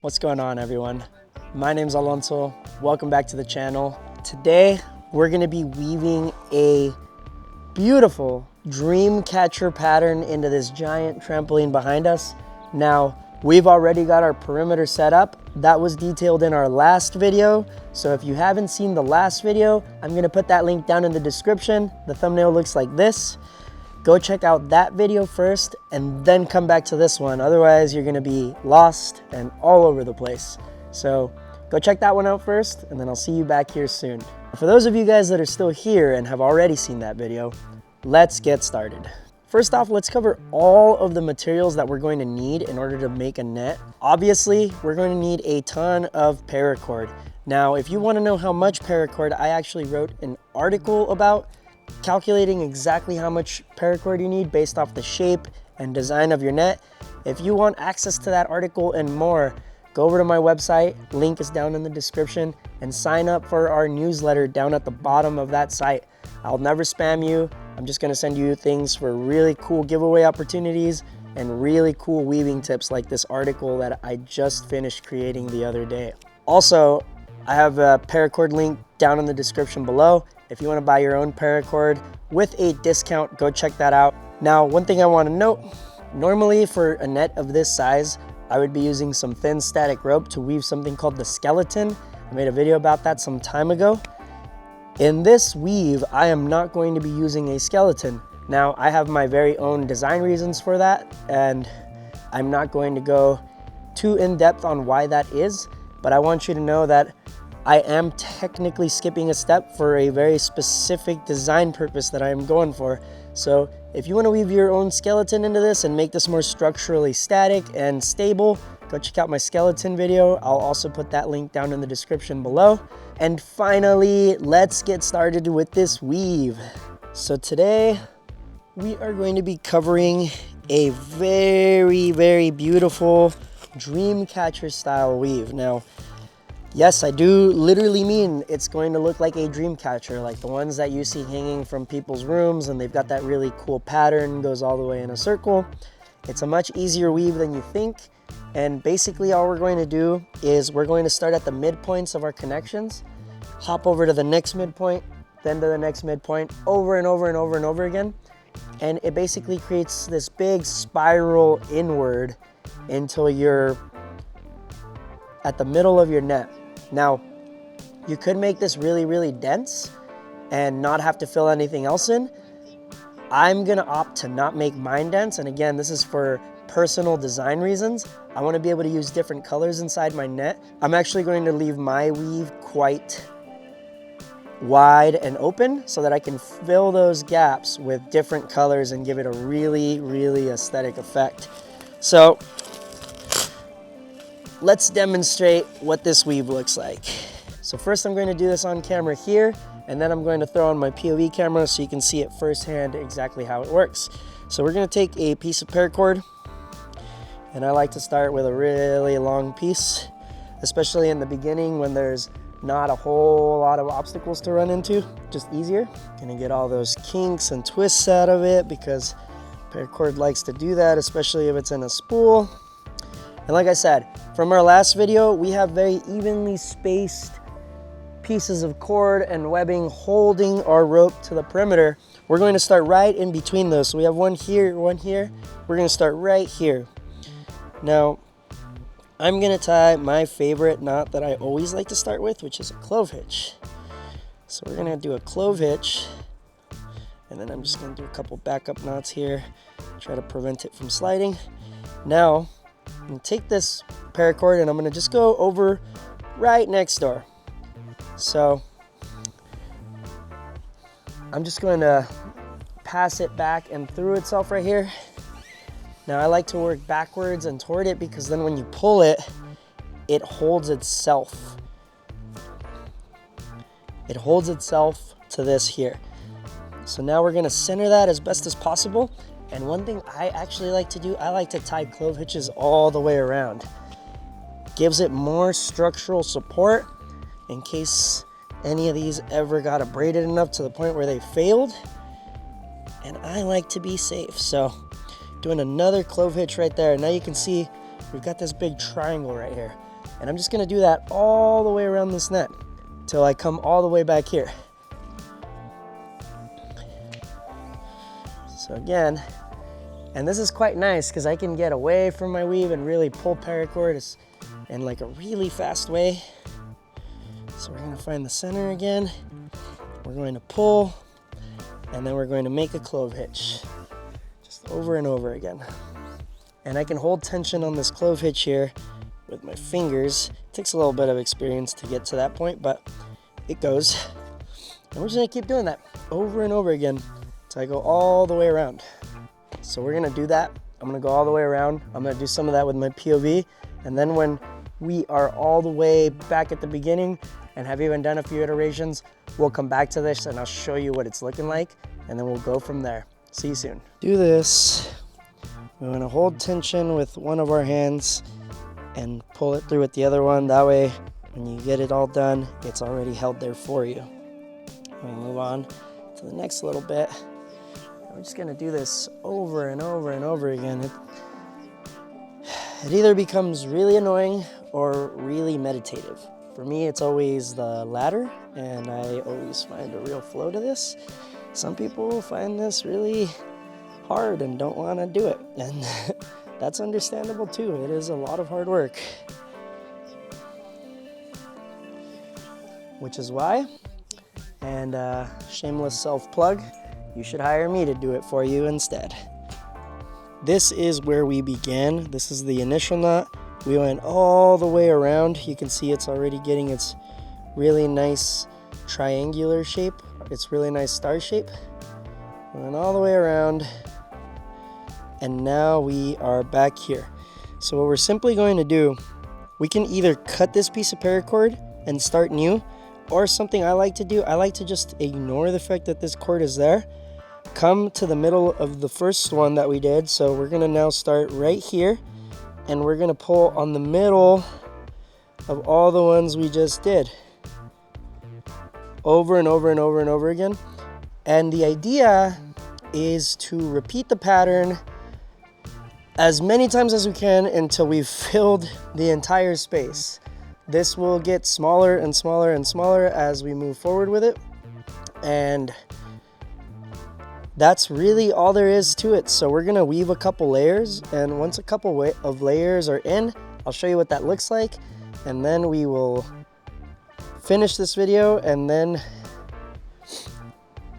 What's going on, everyone? My name's Alonso. Welcome back to the channel. Today, we're gonna be weaving a beautiful Dreamcatcher pattern into this giant trampoline behind us. Now, we've already got our perimeter set up. That was detailed in our last video. So if you haven't seen the last video, I'm gonna put that link down in the description. The thumbnail looks like this. Go check out that video first and then come back to this one. Otherwise, you're gonna be lost and all over the place. So go check that one out first, and then I'll see you back here soon. For those of you guys that are still here and have already seen that video, let's get started. First off, let's cover all of the materials that we're going to need in order to make a net. Obviously, we're going to need a ton of paracord. Now, if you wanna know how much paracord, I actually wrote an article about calculating exactly how much paracord you need based off the shape and design of your net. If you want access to that article and more, go over to my website, link is down in the description, and sign up for our newsletter down at the bottom of that site. I'll never spam you. I'm just gonna send you things for really cool giveaway opportunities and really cool weaving tips like this article that I just finished creating the other day. Also, I have a paracord link down in the description below. If you want to buy your own paracord with a discount, go check that out. Now, one thing I want to note, normally for a net of this size, I would be using some thin static rope to weave something called the skeleton. I made a video about that some time ago. In this weave, I am not going to be using a skeleton. Now, I have my very own design reasons for that, and I'm not going to go too in depth on why that is, but I want you to know that I am technically skipping a step for a very specific design purpose that I am going for. So if you want to weave your own skeleton into this and make this more structurally static and stable, go check out my skeleton video. I'll also put that link down in the description below. And finally, let's get started with this weave. So today we are going to be covering a very beautiful Dreamcatcher style weave. Now, yes, I do literally mean it's going to look like a Dreamcatcher, like the ones that you see hanging from people's rooms, and they've got that really cool pattern, goes all the way in a circle. It's a much easier weave than you think, and basically all we're going to do is we're going to start at the midpoints of our connections, hop over to the next midpoint, then to the next midpoint, over and over again, and it basically creates this big spiral inward until you're at the middle of your net. Now, you could make this really dense and not have to fill anything else in. I'm gonna opt to not make mine dense, and again, this is for personal design reasons. I wanna be able to use different colors inside my net. I'm actually going to leave my weave quite wide and open so that I can fill those gaps with different colors and give it a really aesthetic effect. So, let's demonstrate what this weave looks like. So first I'm going to do this on camera here, and then I'm going to throw on my POV camera so you can see it firsthand exactly how it works. So we're going to take a piece of paracord, and I like to start with a really long piece, especially in the beginning when there's not a whole lot of obstacles to run into, just easier. Gonna get all those kinks and twists out of it because paracord likes to do that, especially if it's in a spool. And like I said, from our last video, we have very evenly spaced pieces of cord and webbing holding our rope to the perimeter. We're going to start right in between those. So we have one here, one here. We're going to start right here. Now, I'm going to tie my favorite knot that I always like to start with, which is a clove hitch. So we're going to do a clove hitch, and then I'm just going to do a couple backup knots here, try to prevent it from sliding. Now, I'm going to take this paracord and I'm going to just go over right next door. So I'm just going to pass it back and through itself right here. Now I like to work backwards and toward it because then when you pull it, it holds itself. It holds itself to this here. So now we're going to center that as best as possible. And one thing I actually like to do, I like to tie clove hitches all the way around. Gives it more structural support in case any of these ever got abraded enough to the point where they failed. And I like to be safe. So doing another clove hitch right there. Now you can see we've got this big triangle right here. And I'm just gonna do that all the way around this net till I come all the way back here. So again, and this is quite nice because I can get away from my weave and really pull paracord in like a really fast way. So we're gonna find the center again. We're going to pull, and then we're going to make a clove hitch, just over and over again. And I can hold tension on this clove hitch here with my fingers. It takes a little bit of experience to get to that point, but it goes. And we're just gonna keep doing that over and over again until I go all the way around. So we're gonna do that. I'm gonna go all the way around. I'm gonna do some of that with my POV, and then when we are all the way back at the beginning and have even done a few iterations, we'll come back to this and I'll show you what it's looking like, and then we'll go from there. See you soon. Do this. We want to hold tension with one of our hands and pull it through with the other one. That way, when you get it all done, it's already held there for you. We move on to the next little bit. We're just gonna do this over and over and over again. It either becomes really annoying or really meditative. For me, it's always the latter, and I always find a real flow to this. Some people find this really hard and don't want to do it, and that's understandable too. It is a lot of hard work. Which is why, and shameless self-plug, you should hire me to do it for you instead. This is where we began. This is the initial knot. We went all the way around. You can see it's already getting its really nice triangular shape. It's really nice star shape. We went all the way around, and now we are back here. So what we're simply going to do, we can either cut this piece of paracord and start new, or something I like to do, I like to just ignore the fact that this cord is there. Come to the middle of the first one that we did. So we're gonna now start right here, and we're gonna pull on the middle of all the ones we just did. Over and over and over and over again. And the idea is to repeat the pattern as many times as we can until we've filled the entire space. This will get smaller and smaller and smaller as we move forward with it. And that's really all there is to it. So we're gonna weave a couple layers, and once a couple of layers are in, I'll show you what that looks like, and then we will finish this video. And then,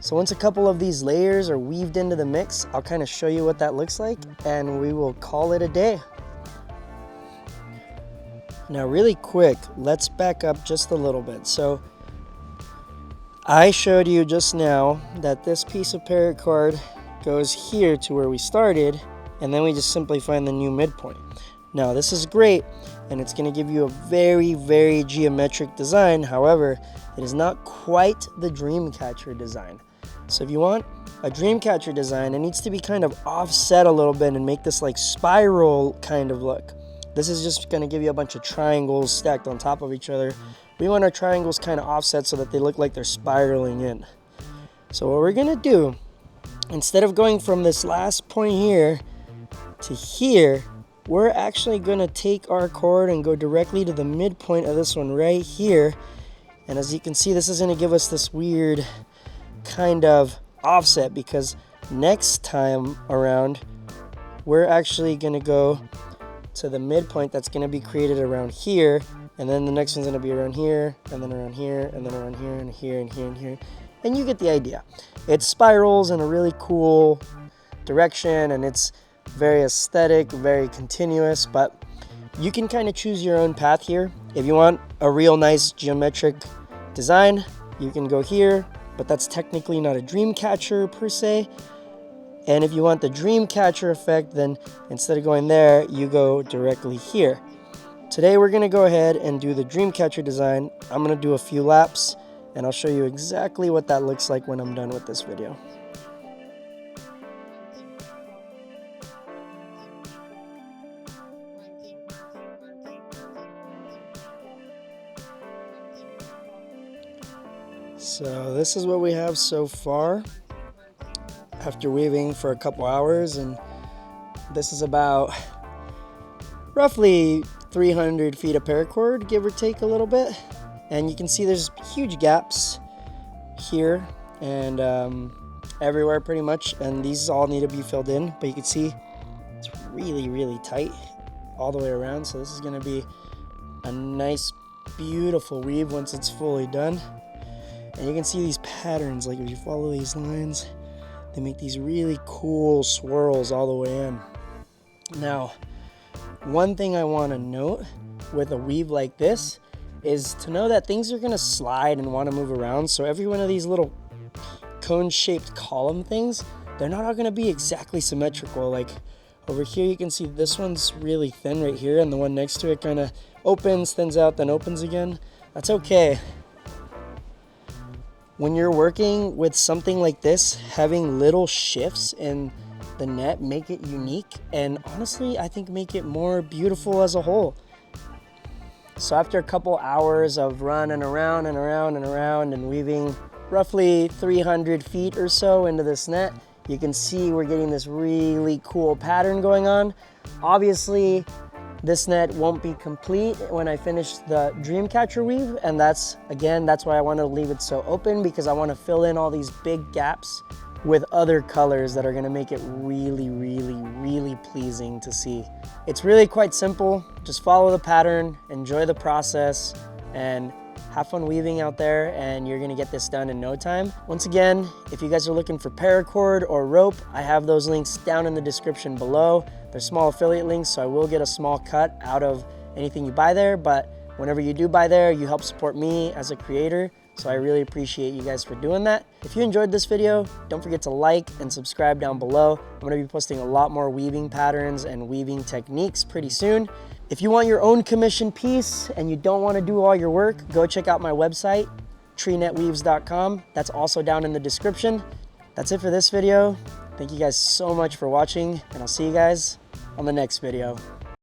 so once a couple of these layers are weaved into the mix, I'll kind of show you what that looks like, and we will call it a day. Now really quick, let's back up just a little bit. So I showed you just now that this piece of paracord goes here to where we started, and then we just simply find the new midpoint. Now this is great, and it's going to give you a very, very geometric design. However, it is not quite the Dreamcatcher design. So if you want a Dreamcatcher design, it needs to be kind of offset a little bit and make this like spiral kind of look. This is just going to give you a bunch of triangles stacked on top of each other. We want our triangles kind of offset so that they look like they're spiraling in. So what we're gonna do, instead of going from this last point here to here, we're actually gonna take our cord and go directly to the midpoint of this one right here. And as you can see, this is gonna give us this weird kind of offset, because next time around, we're actually gonna go to the midpoint that's gonna be created around here. And then the next one's gonna be around here, and then around here, and then around here, and here, and here, and here. And you get the idea. It spirals in a really cool direction, and it's very aesthetic, very continuous, but you can kind of choose your own path here. If you want a real nice geometric design, you can go here, but that's technically not a Dreamcatcher per se. And if you want the Dreamcatcher effect, then instead of going there, you go directly here. Today we're going to go ahead and do the Dreamcatcher design. I'm going to do a few laps, and I'll show you exactly what that looks like when I'm done with this video. So this is what we have so far after weaving for a couple hours, and this is about roughly 300 feet of paracord, give or take a little bit. And you can see there's huge gaps here and everywhere pretty much, and these all need to be filled in, but you can see it's really, really tight all the way around. So this is going to be a nice, beautiful weave once it's fully done. And you can see these patterns, like if you follow these lines, they make these really cool swirls all the way in. Now, one thing I want to note with a weave like this is to know that things are going to slide and want to move around. So every one of these little cone-shaped column things, they're not all going to be exactly symmetrical. Like over here, you can see this one's really thin right here, and the one next to it kind of opens, thins out, then opens again. That's okay. When you're working with something like this, having little shifts in the net make it unique, and honestly, I think make it more beautiful as a whole. So after a couple hours of running around and around and around and weaving roughly 300 feet or so into this net, you can see we're getting this really cool pattern going on. Obviously, this net won't be complete when I finish the Dreamcatcher weave, and that's why I want to leave it so open, because I want to fill in all these big gaps with other colors that are going to make it really, really, really pleasing to see. It's really quite simple. Just follow the pattern, enjoy the process, and have fun weaving out there, and you're going to get this done in no time. Once again, if you guys are looking for paracord or rope, I have those links down in the description below. They're small affiliate links, so I will get a small cut out of anything you buy there, but whenever you do buy there, you help support me as a creator. So I really appreciate you guys for doing that. If you enjoyed this video, don't forget to like and subscribe down below. I'm going to be posting a lot more weaving patterns and weaving techniques pretty soon. If you want your own commission piece and you don't want to do all your work, go check out my website, treenetweaves.com. That's also down in the description. That's it for this video. Thank you guys so much for watching, and I'll see you guys on the next video.